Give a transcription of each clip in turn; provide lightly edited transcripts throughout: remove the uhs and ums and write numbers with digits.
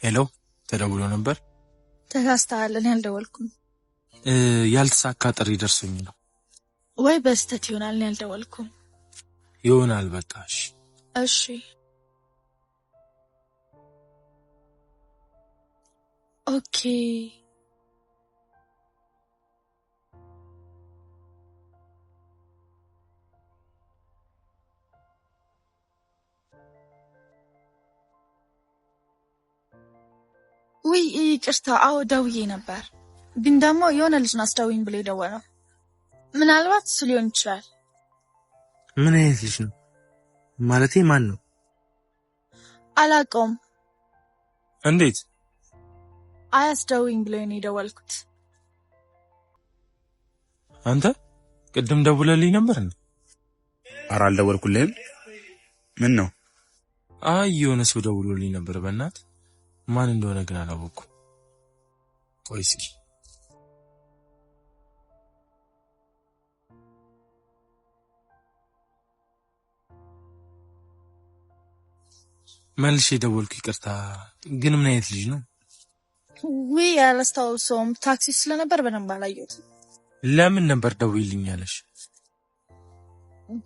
ሄሎ ተደውሎ ነበር? ተሳስተሃል፣ እኔ አልደወልኩም። ያልተሳካ ጥሪ ደርሶኝ ነው። ወይ በስተት ይሆናል፣ እኔ አልደወልኩም። ይሆናል በቃ እሺ። ኦኬ ወይ ይቅርታ፣ አዎ ደውዬ ነበር፣ ግን ደግሞ የሆነ ልጅ ነው አስደውይኝ ብሎ የደወለው። ምናልባት እሱ ሊሆን ይችላል። ምን አይነት ልጅ ነው? ማለቴ ማን ነው? አላውቀውም። እንዴት? አያስደውይኝ ብሎ ነው የደወልኩት። አንተ ቅድም ደውለልኝ ነበር እንዴ? ኧረ አልደወልኩልህም። ምን ነው? አይ የሆነ ሰው ደውሎልኝ ነበር። በእናት ማን እንደሆነ ግን አላወኩም። ቆይ እስኪ መልሼ ደወልኩ። ይቅርታ፣ ግን ምን አይነት ልጅ ነው? ወይ አላስታውሰውም። ታክሲ ስለነበር በደንብ አላየሁትም። ለምን ነበር ደውይልኝ ያለሽ?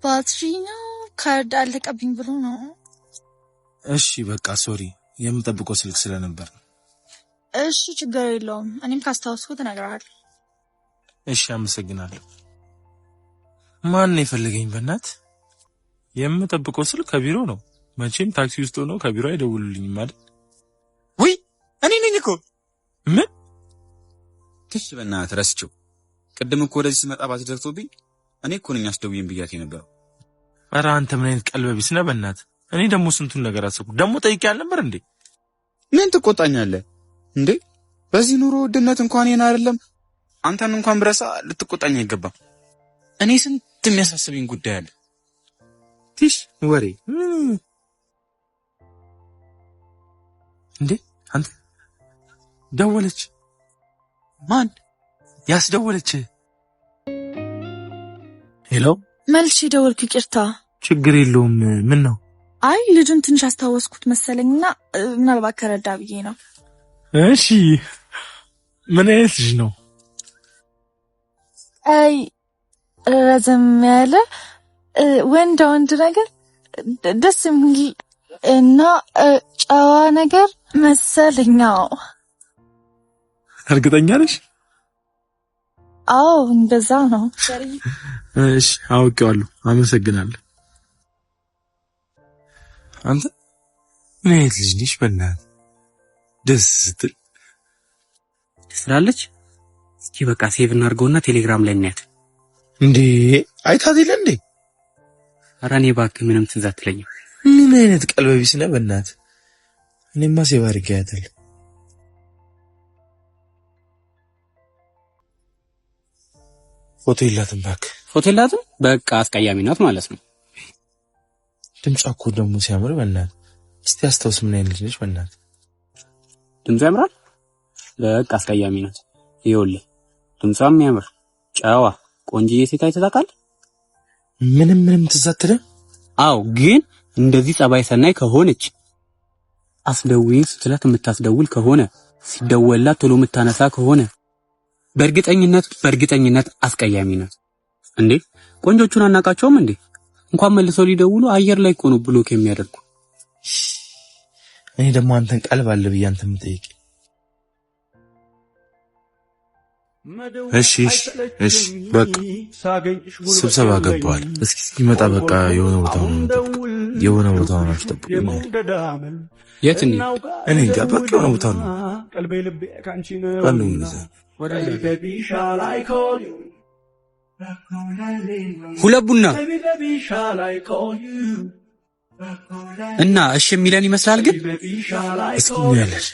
ባትሪ ነው ካርድ አለቀብኝ ብሎ ነው። እሺ በቃ ሶሪ፣ የምጠብቀው ስልክ ስለነበር ነው። እሺ ችግር የለውም። እኔም ካስታውስኩት እነግርሃለሁ። እሺ አመሰግናለሁ። ማን የፈለገኝ? በእናት የምጠብቀው ስልክ ከቢሮ ነው። መቼም ታክሲ ውስጥ ሆኖ ከቢሮ አይደውሉልኝም ማለት። ወይ እኔ ነኝ እኮ። ምን? ትሽ በእናት ረስቼው። ቅድም እኮ ወደዚህ ስመጣ ባስደርቶብኝ እኔ እኮ ነኝ አስደውይኝ ብያት ነበር። ኧረ አንተ ምን አይነት ቀልበ ቢስ ነህ በእናት። እኔ ደግሞ ስንቱን ነገር አሰብኩ። ደግሞ ጠይቄ አልነበር እንዴ? ምን ትቆጣኛለህ እንዴ? በዚህ ኑሮ ውድነት እንኳን የና አይደለም አንተን እንኳን ብረሳ ልትቆጣኝ አይገባም። እኔ ስንት የሚያሳስብኝ ጉዳይ አለ። ትሽ ወሬ እንዴ? አንተ ደወለች? ማን ያስደወለች? ሄሎ መልሼ ደወልኩ። ይቅርታ። ችግር የለውም። ምን ነው? አይ ልጁን ትንሽ አስታወስኩት መሰለኝና ምናልባት ከረዳ ብዬ ነው። እሺ ምን አይነት ልጅ ነው? አይ ረዘም ያለ ወንድ ነገር ደስ የሚል እና ጨዋ ነገር መሰለኛው። እርግጠኛ ነሽ? አዎ እንደዛ ነው። እሺ አውቄዋለሁ። አመሰግናለሁ። አንተ ምን አይነት ልጅ ነሽ? በእናትህ ደስ ስትል ትስራለች። እስኪ በቃ ሴቭ እናድርገውና ቴሌግራም ላይ እናያት። እንዴ አይታት ይለ እንዴ? ኧረ እኔ እባክህ ምንም ትዝ አትለኝም። ምን አይነት ቀልበቢስ ነህ በእናትህ። እኔማ ሴቭ አድርጌያታለሁ። ፎቶ የላትም እባክህ። ፎቶ የላትም? በቃ አስቀያሚ ናት ማለት ነው። ድምጿ እኮ ደግሞ ሲያምር በእናትህ። እስቲ አስታውስ፣ ምን አይነት ልጅ ነች በእናትህ? ድምጿ ያምራል። በቃ አስቀያሚ ናት። ይኸውልህ ድምጿም ያምር፣ ጨዋ ቆንጆዬ ሴት አይተህ ታውቃለህ? ምንም ትዝ አትልም? አዎ ግን እንደዚህ ጸባይ ሰናይ ከሆነች አስደውይኝ ስትላት የምታስደውል ከሆነ ሲደወላት ቶሎ የምታነሳ ከሆነ በእርግጠኝነት አስቀያሚ ናት። እንዴ ቆንጆቹን አናቃቸውም እንዴ? እንኳን መልሰው ሊደውሉ አየር ላይ እኮ ነው ብሎክ የሚያደርጉ። እኔ ደግሞ አንተን ቀልብ አለ ብዬ አንተን የምጠይቅ። እሺ በቃ ስብሰባ ገባዋል። እስኪ ሲመጣ በቃ የሆነ ቦታው ነው አስጠብቁኝ። የት ነው? እኔ እንጃ በቃ የሆነ ቦታ ነው። ሁለት ቡና እና እሺ የሚለን ይመስላል። ግን እስኪ ያለሽ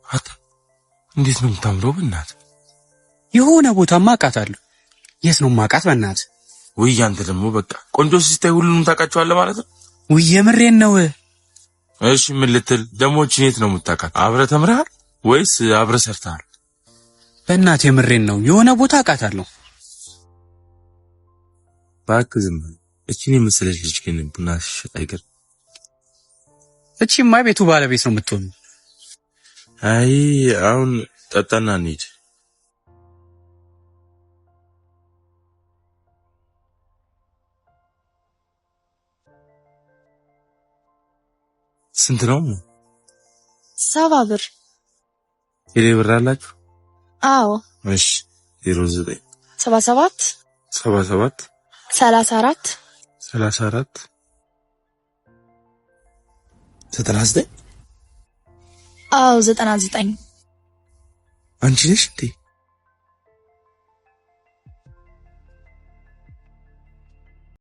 አታ እንዴት ነው የምታምረው በእናትህ። የሆነ ቦታማ አውቃታለሁ። የት ነው የማውቃት በእናትህ? ወይ አንተ ደግሞ በቃ ቆንጆ ሲታይ ሁሉንም ታውቃቸዋለህ ማለት ነው? ወይ የምሬን ነው። እሺ ምን ልትል ደግሞ? የት ነው የምታውቃት? አብረህ ተምረሃል ወይስ አብረህ ሰርተሃል? በእናትህ የምሬን ነው። የሆነ ቦታ አውቃታለሁ። እባክህ ዝም በል። እቺን የመሰለች ልጅ ግን ቡና ሲሸጥ አይገር። እቺማ ቤቱ ባለቤት ነው የምትሆን። አይ አሁን ጠጣና እንሂድ። ስንት ነው? 70 ብር። ቴሌ ብር አላችሁ? አዎ። እሺ 09 77 34 99 አዎ 99 አንቺ ነሽ እንዴ?